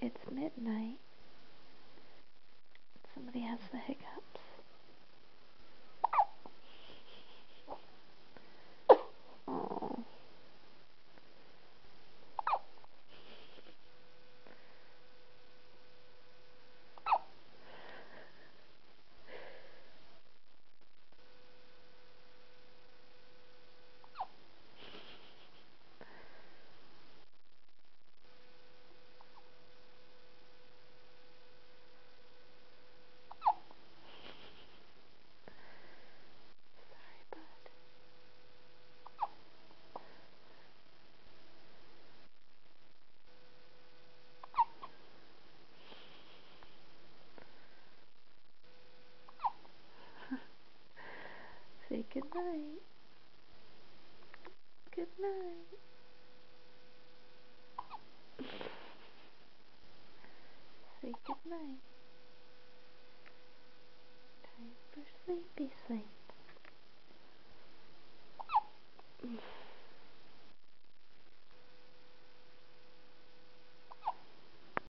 It's midnight. Somebody has the hiccups. Oh. Sorry, bud. Say goodnight. Good night. Say good night. Time for sleepy sleep.